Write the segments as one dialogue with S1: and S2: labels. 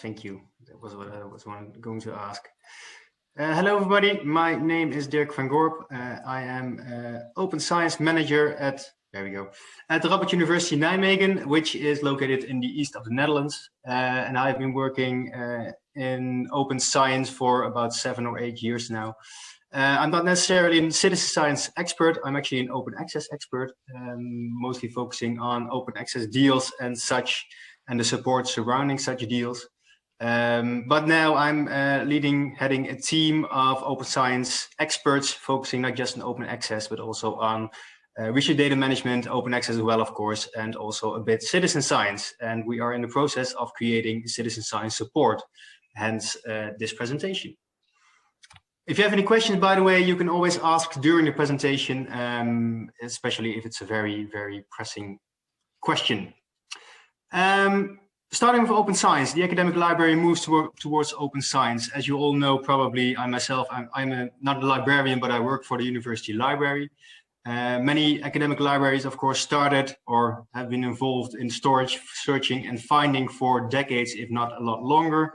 S1: thank you. That was what I was going to ask. Hello, everybody. My name is Dirk van Gorp. I am Open Science Manager at, at Radboud University Nijmegen, which is located in the east of the Netherlands. And I've been working in open science for about 7 or 8 years now. I'm not necessarily a citizen science expert. I'm actually an open access expert, mostly focusing on open access deals and such, and the support surrounding such deals. But now I'm heading a team of open science experts, focusing not just on open access, but also on research data management, open access as well, of course, and also a bit citizen science. And we are in the process of creating citizen science support, hence this presentation. If you have any questions, by the way, you can always ask during the presentation, especially if it's a very, very pressing question. Starting with open science, the academic library moves towards open science. As you all know, probably I'm not a librarian, but I work for the university library. Many academic libraries, of course, started or have been involved in storage, searching and finding for decades, if not a lot longer.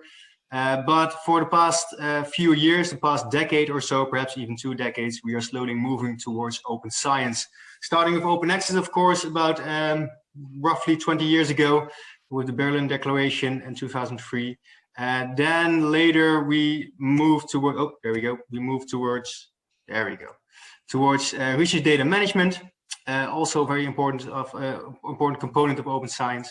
S1: But for the past few years, the past decade or so, perhaps even 2 decades, we are slowly moving towards open science. Starting with open access, of course, about roughly 20 years ago, with the Berlin Declaration in 2003. Then later we moved toward, towards research data management, also very important component of open science.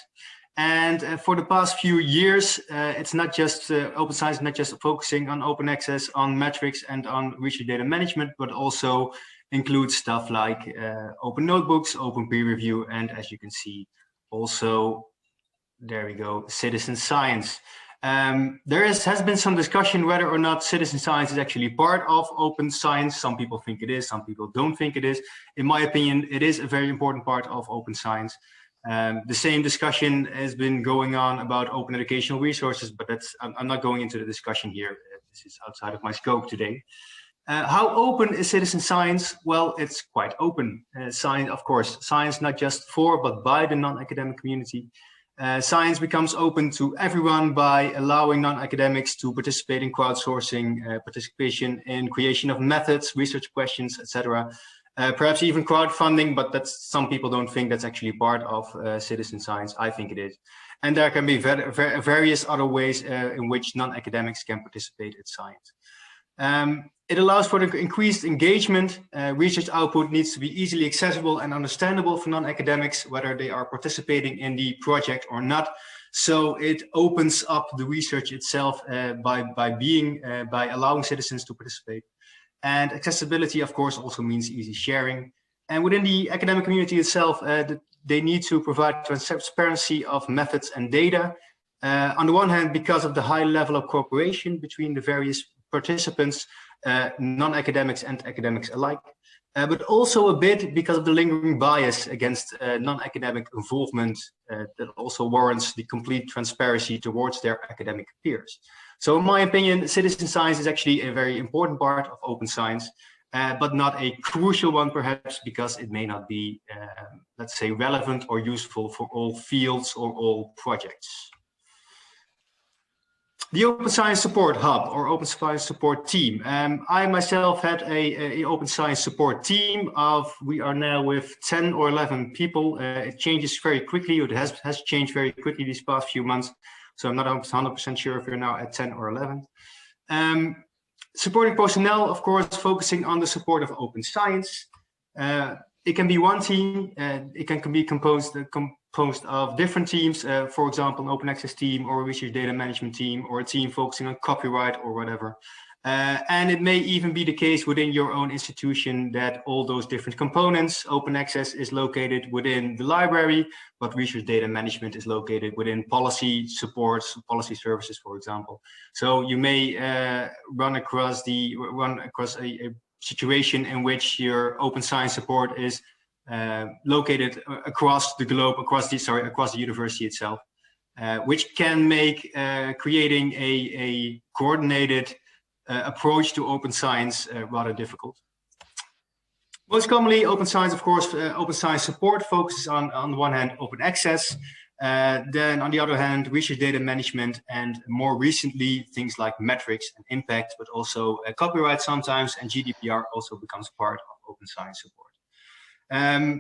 S1: And for the past few years, it's not just open science, not just focusing on open access, on metrics and on research data management, but also includes stuff like open notebooks, open peer review, and as you can see, also, citizen science. There has been some discussion whether or not citizen science is actually part of open science. Some people think it is, some people don't think it is. In my opinion, it is a very important part of open science. The same discussion has been going on about open educational resources, but I'm not going into the discussion here. This is outside of my scope today. How open is citizen science? Well, it's quite open. Science, of course, science not just for, but by the non-academic community. Science becomes open to everyone by allowing non-academics to participate in crowdsourcing, participation in creation of methods, research questions, etc. Perhaps even crowdfunding, but some people don't think that's actually part of citizen science. I think it is. And there can be various other ways in which non-academics can participate in science. It allows for the increased engagement. Research output needs to be easily accessible and understandable for non-academics, whether they are participating in the project or not. So it opens up the research itself by allowing citizens to participate. And accessibility, of course, also means easy sharing. And within the academic community itself, they need to provide transparency of methods and data. On the one hand, because of the high level of cooperation between the various participants, non-academics and academics alike, but also a bit because of the lingering bias against non-academic involvement that also warrants the complete transparency towards their academic peers. So in my opinion, citizen science is actually a very important part of open science, but not a crucial one perhaps, because it may not be, let's say, relevant or useful for all fields or all projects. The Open Science Support Hub or Open Science Support Team. I myself had a Open Science Support team we are now with 10 or 11 people. It changes very quickly, or it has changed very quickly these past few months. So I'm not 100% sure if we're now at 10 or 11. Supporting personnel, of course, focusing on the support of open science. It can be one team, it can be composed of different teams, for example, an open access team or a research data management team or a team focusing on copyright or whatever. And it may even be the case within your own institution that all those different components, open access is located within the library, but research data management is located within policy supports, policy services, for example. So you may run across a situation in which your open science support is located across the globe, across the university itself, which can make creating a coordinated approach to open science rather difficult. Most commonly, open science, of course, open science support focuses on the one hand, open access. Then on the other hand, research data management, and more recently, things like metrics and impact, but also copyright sometimes, and GDPR also becomes part of open science support.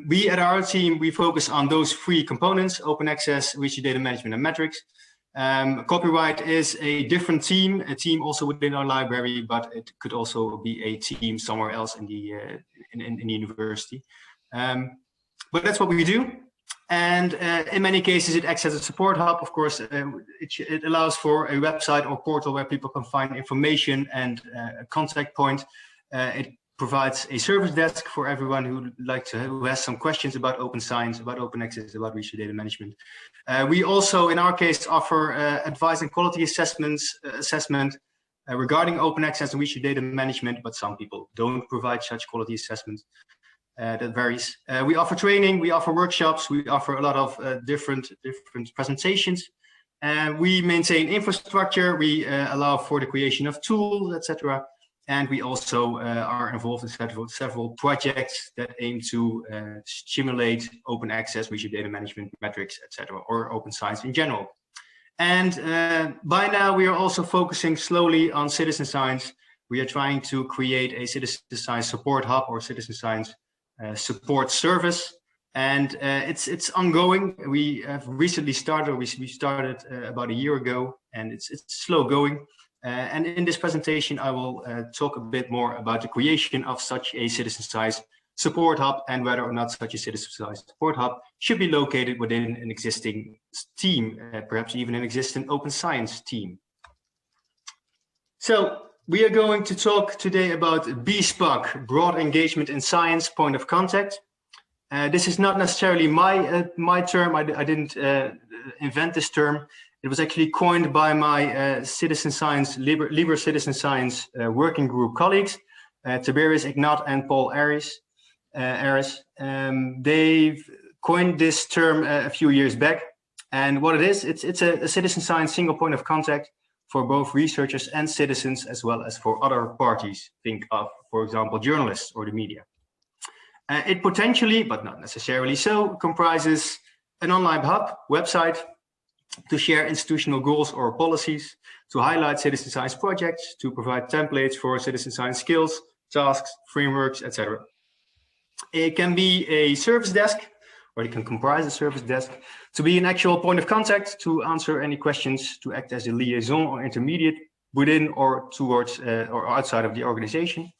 S1: We at our team, we focus on those three components: open access, research data management, and metrics. Copyright is a different team, a team also within our library, but it could also be a team somewhere else in the university. But that's what we do. And in many cases, it acts as a support hub. Of course, it allows for a website or portal where people can find information and a contact point. It provides a service desk for everyone who has some questions about open science, about open access, about research data management. We also, in our case, offer advice and quality assessment regarding open access and research data management, but some people don't provide such quality assessments. That varies. We offer training, we offer workshops, we offer a lot of different presentations. We maintain infrastructure, we allow for the creation of tools, etc. And we also are involved in several projects that aim to stimulate open access, research data management, metrics, etc., or open science in general. And by now, we are also focusing slowly on citizen science. We are trying to create a citizen science support hub or citizen science support service, and it's ongoing. We have recently started. We started about a year ago, and it's slow going. And in this presentation, I will talk a bit more about the creation of such a citizen science support hub and whether or not such a citizen science support hub should be located within an existing team, perhaps even an existing open science team. So we are going to talk today about Bespoke, broad engagement in science, point of contact. This is not necessarily my term. I didn't invent this term. It was actually coined by my citizen science, LIBER citizen science working group colleagues, Tiberius Ignat and Paul Aris. They've coined this term a few years back. And what it is, it's a citizen science single point of contact for both researchers and citizens, as well as for other parties. Think of, for example, journalists or the media. It potentially, but not necessarily so, comprises an online hub, website, to share institutional goals or policies, to highlight citizen science projects, to provide templates for citizen science skills, tasks, frameworks, etc. It can be a service desk, or it can comprise a service desk, to be an actual point of contact, to answer any questions, to act as a liaison or intermediate within or towards or outside of the organization.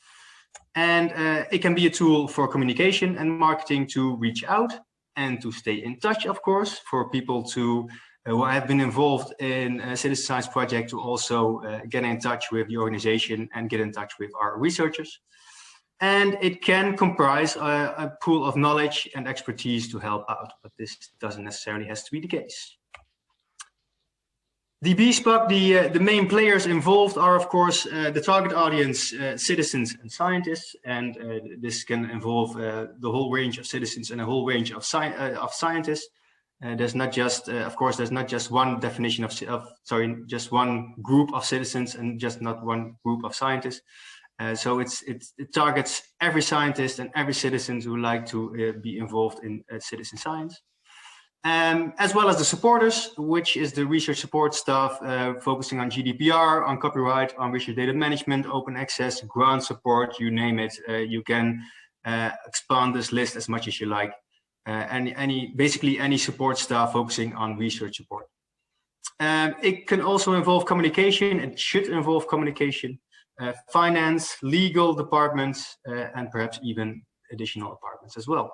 S1: And it can be a tool for communication and marketing to reach out and to stay in touch, of course, for people to who have been involved in a citizen science project to also get in touch with the organization and get in touch with our researchers. And it can comprise a pool of knowledge and expertise to help out, but this doesn't necessarily have to be the case. The Bespoke, the main players involved are, of course, the target audience, citizens and scientists, and this can involve the whole range of citizens and a whole range of scientists. There's not just, of course, there's not just one definition just one group of citizens and just not one group of scientists. So it targets every scientist and every citizen who would like to be involved in citizen science. As well as the supporters, which is the research support staff focusing on GDPR, on copyright, on research data management, open access, grant support, you name it. You can expand this list as much as you like. Basically any support staff focusing on research support. It can also involve communication. It should involve communication, finance, legal departments, and perhaps even additional departments as well.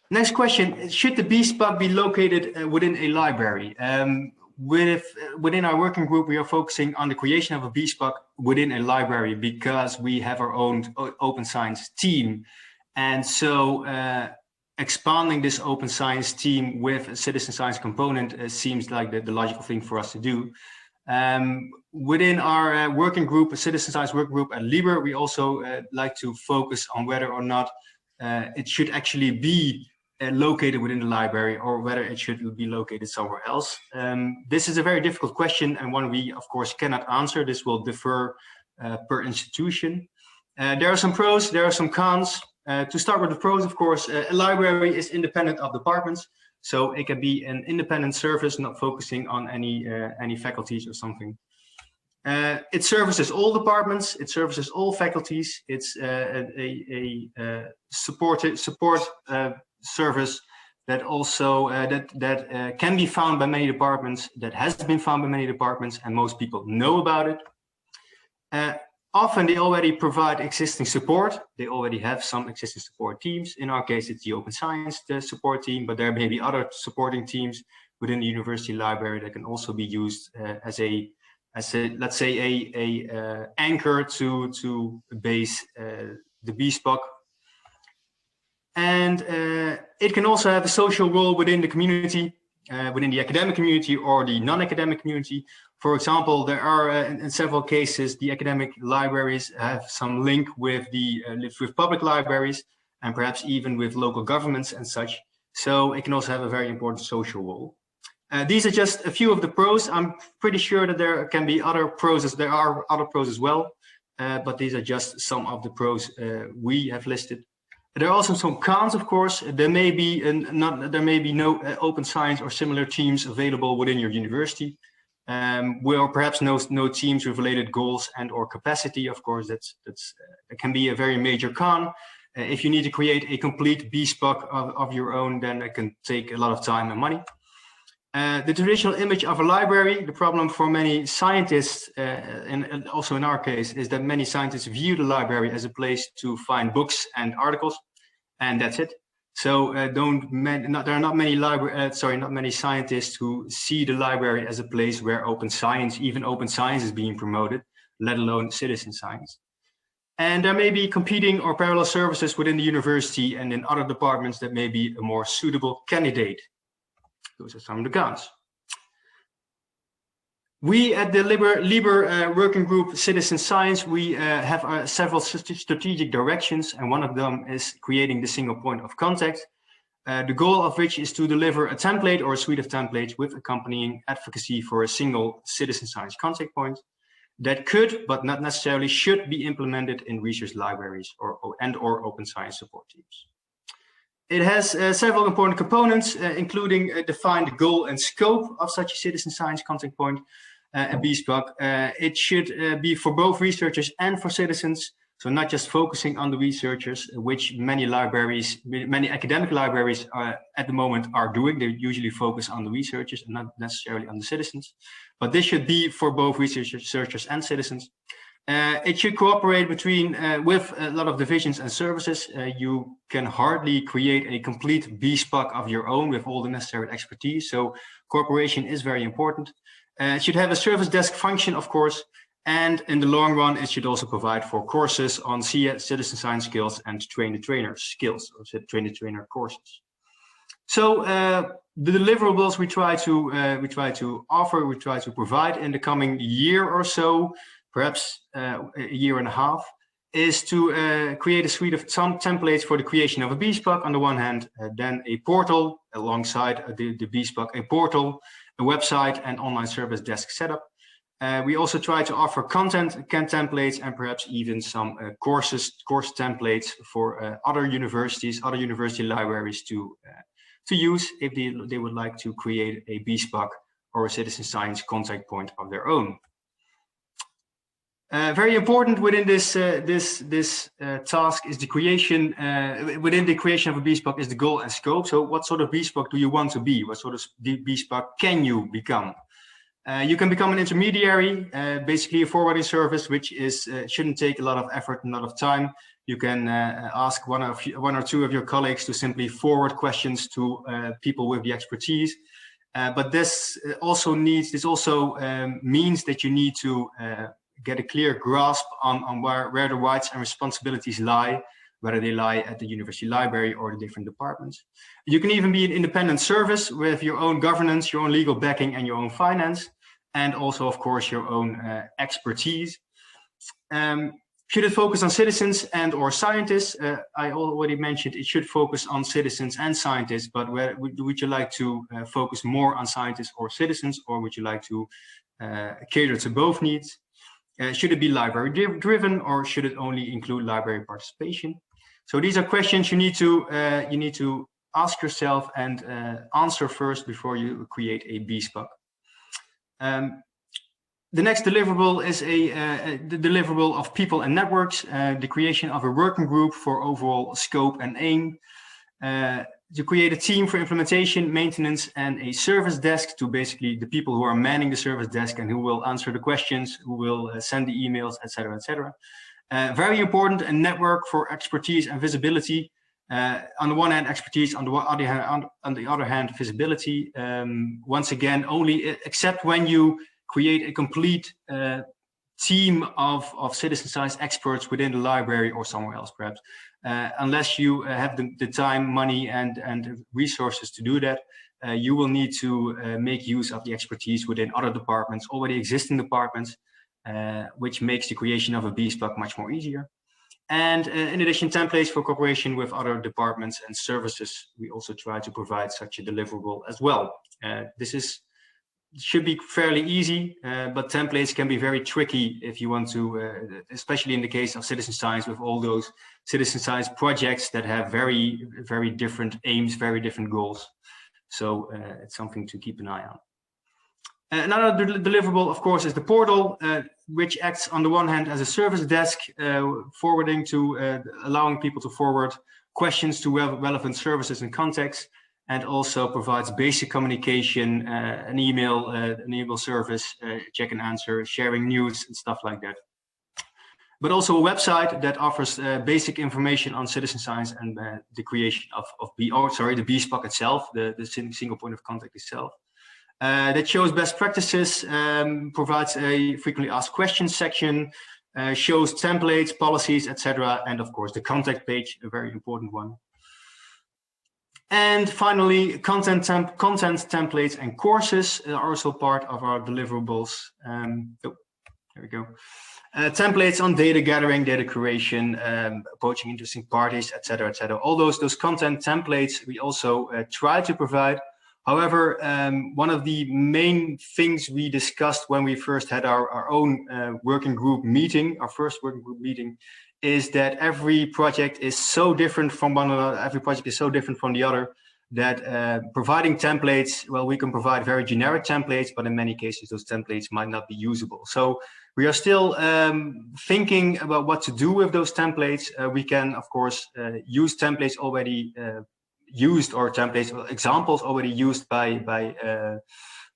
S1: Next question, should the Bespoke be located within a library? Within our working group, we are focusing on the creation of a Bespoke within a library because we have our own open science team. And so expanding this open science team with a citizen science component seems like the logical thing for us to do. Within our working group, a citizen science working group at LIBER, we also like to focus on whether or not it should actually be located within the library or whether it should be located somewhere else. This is a very difficult question and one we, of course, cannot answer. This will differ per institution. There are some pros, there are some cons. To start with the pros, of course, a library is independent of departments. So it can be an independent service, not focusing on any faculties or something. It services all departments. It services all faculties. It's a support service that also can be found by many departments. That has been found by many departments, and most people know about it. Often they already provide existing support. They already have some existing support teams. In our case, it's the Open Science support team, but there may be other supporting teams within the university library that can also be used as a let's say a anchor to base the Bespoke. And it can also have a social role within the community, within the academic community or the non-academic community. For example, there are in several cases the academic libraries have some link with with public libraries and perhaps even with local governments and such. So it can also have a very important social role. These are just a few of the pros. I'm pretty sure that there can be other pros. There are other pros as well, but these are just some of the pros we have listed. There are also some cons, of course. There may be no open science or similar teams available within your university. Or perhaps no teams with related goals and or capacity. Of course, that can be a very major con. If you need to create a complete Bespoke of your own, then it can take a lot of time and money. The traditional image of a library, the problem for many scientists, and also in our case, is that many scientists view the library as a place to find books and articles, and that's it. So there are not many scientists who see the library as a place where even open science is being promoted, let alone citizen science. And there may be competing or parallel services within the university and in other departments that may be a more suitable candidate. Those are some of the cons. We at the LIBER working group Citizen Science, we have several strategic directions, and one of them is creating the single point of contact, the goal of which is to deliver a template or a suite of templates with accompanying advocacy for a single citizen science contact point that could, but not necessarily should, be implemented in research libraries or open science support teams. It has several important components, including define the goal and scope of such a citizen science contact point, a Bespoke. It should be for both researchers and for citizens, so not just focusing on the researchers, which many academic libraries at the moment are doing. They usually focus on the researchers and not necessarily on the citizens. But this should be for both researchers and citizens. It should cooperate with a lot of divisions and services. You can hardly create a complete Bespoke of your own with all the necessary expertise. So cooperation is very important. It should have a service desk function, of course, and in the long run, it should also provide for courses on citizen science skills and train-the-trainer skills, or train-the-trainer courses. So the deliverables we try to provide in the coming year or so, perhaps a year and a half, is to create a suite of some templates for the creation of a Bespoke on the one hand, then a portal alongside the Bespoke, a portal, a website, and online service desk setup. We also try to offer content templates and perhaps even some course templates for other university libraries to use if they would like to create a Bespoke or a citizen science contact point of their own. Very important within this task is the creation. Within the creation of a Bespoke is the goal and scope. So, what sort of Bespoke do you want to be? What sort of Bespoke can you become? You can become an intermediary, basically a forwarding service, which shouldn't take a lot of effort and a lot of time. You can ask one or two of your colleagues to simply forward questions to people with the expertise. But this also means that you need to get a clear grasp on where the rights and responsibilities lie, whether they lie at the university library or the different departments. You can even be an independent service with your own governance, your own legal backing, and your own finance, and also, of course, your own expertise. Should it focus on citizens and or scientists? I already mentioned it should focus on citizens and scientists, but would you like to focus more on scientists or citizens, or would you like to cater to both needs? Should it be library driven, or should it only include library participation? So these are questions you need to ask yourself and answer first before you create a Bespoke. The next deliverable is the deliverable of people and networks, the creation of a working group for overall scope and aim, to create a team for implementation, maintenance, and a service desk to basically the people who are manning the service desk and who will answer the questions, who will send the emails, etc., etc. Very important, a network for expertise and visibility. On the one hand, expertise, on the other hand, visibility. Once again, only except when you create a complete team of citizen science experts within the library or somewhere else, perhaps. Unless you have the time, money, and resources to do that, you will need to make use of the expertise within other departments, already existing departments, which makes the creation of a Bespoke much more easier. And in addition, templates for cooperation with other departments and services. We also try to provide such a deliverable as well. This should be fairly easy, but templates can be very tricky if you want to, especially in the case of citizen science, with all those citizen science projects that have very, very different aims, very different goals. So it's something to keep an eye on. Another deliverable, of course, is the portal, which acts on the one hand as a service desk, forwarding to allowing people to forward questions to relevant services and contexts, and also provides basic communication, an email service, check and answer, sharing news and stuff like that. But also a website that offers basic information on citizen science and the creation of the Bespoke itself, the single point of contact itself. That shows best practices, provides a frequently asked questions section, shows templates, policies, etc. And of course, the contact page, a very important one. And finally, content templates and courses are also part of our deliverables. There we go. Templates on data gathering, data curation, approaching interesting parties, etc., etc. All those content templates we also try to provide. However, one of the main things we discussed when we first had our own working group meeting, our first working group meeting, is that every project is so different from one another, every project is so different from the other, that providing templates, well, we can provide very generic templates, but in many cases, those templates might not be usable. So we are still thinking about what to do with those templates. We can, of course, use templates already used or templates or examples already used by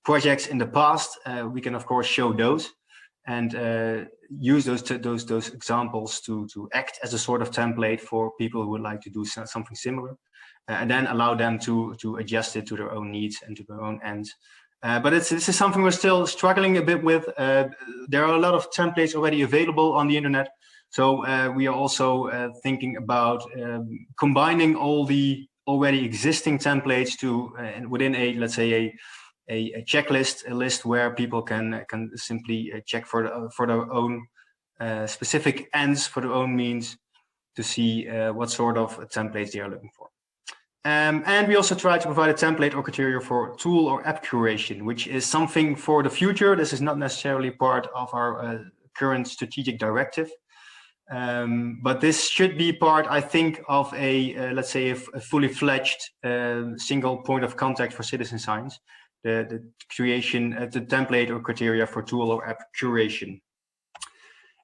S1: projects in the past. We can, of course, show those and use those examples to act as a sort of template for people who would like to do something similar, and then allow them to adjust it to their own needs and to their own ends. But this is something we're still struggling a bit with. There are a lot of templates already available on the internet. So we are also thinking about combining all the already existing templates to within a, let's say, a checklist, a list where people can simply check for their own specific ends, for their own means, to see what sort of templates they are looking for. And we also try to provide a template or criteria for tool or app curation, which is something for the future. This is not necessarily part of our current strategic directive. But this should be part, I think, of a, let's say, a fully fledged single point of contact for citizen science, the creation, the template or criteria for tool or app curation.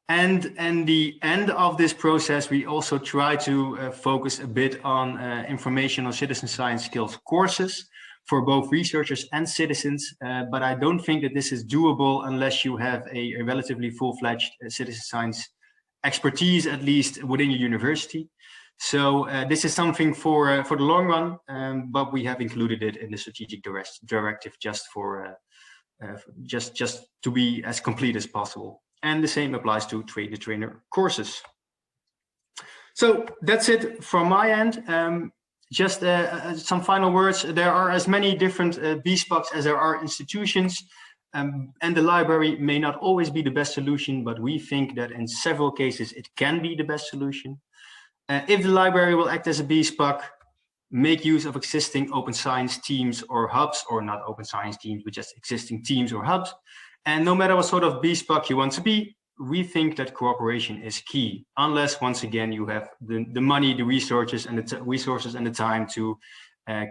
S1: And the end of this process, we also try to focus a bit on information on citizen science skills courses for both researchers and citizens. But I don't think that this is doable unless you have a relatively full-fledged citizen science expertise, at least within your university. So this is something for the long run, but we have included it in the strategic directive just for just to be as complete as possible. And the same applies to trainer courses. So that's it from my end. Just some final words. There are as many different Bespokes as there are institutions. And the library may not always be the best solution, but we think that in several cases it can be the best solution. If the library will act as a Bespoke, make use of existing open science teams or hubs, or not open science teams, but just existing teams or hubs. And no matter what sort of Bespoke you want to be, we think that cooperation is key, unless once again you have the money, the resources, and the time to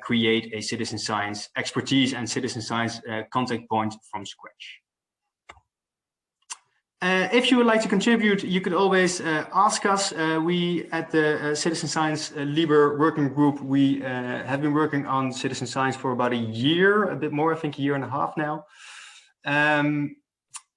S1: create a citizen science expertise and citizen science contact point from scratch. If you would like to contribute, you could always ask us. We at the Citizen Science LIBER working group, we have been working on citizen science for about a year, a bit more, I think a year and a half now.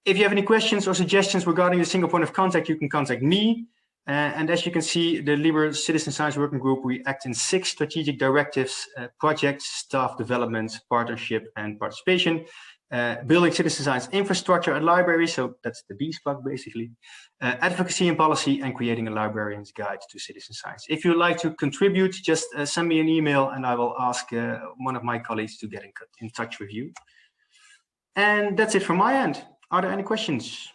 S1: If you have any questions or suggestions regarding the single point of contact, you can contact me. And as you can see, the LIBER Citizen Science Working Group, we act in 6 strategic directives: projects, staff development, partnership, and participation. Building citizen science infrastructure at libraries, so that's the Bespoke basically, advocacy and policy, and creating a librarian's guide to citizen science. If you'd like to contribute, just send me an email and I will ask one of my colleagues to get in touch with you. And that's it from my end. Are there any questions?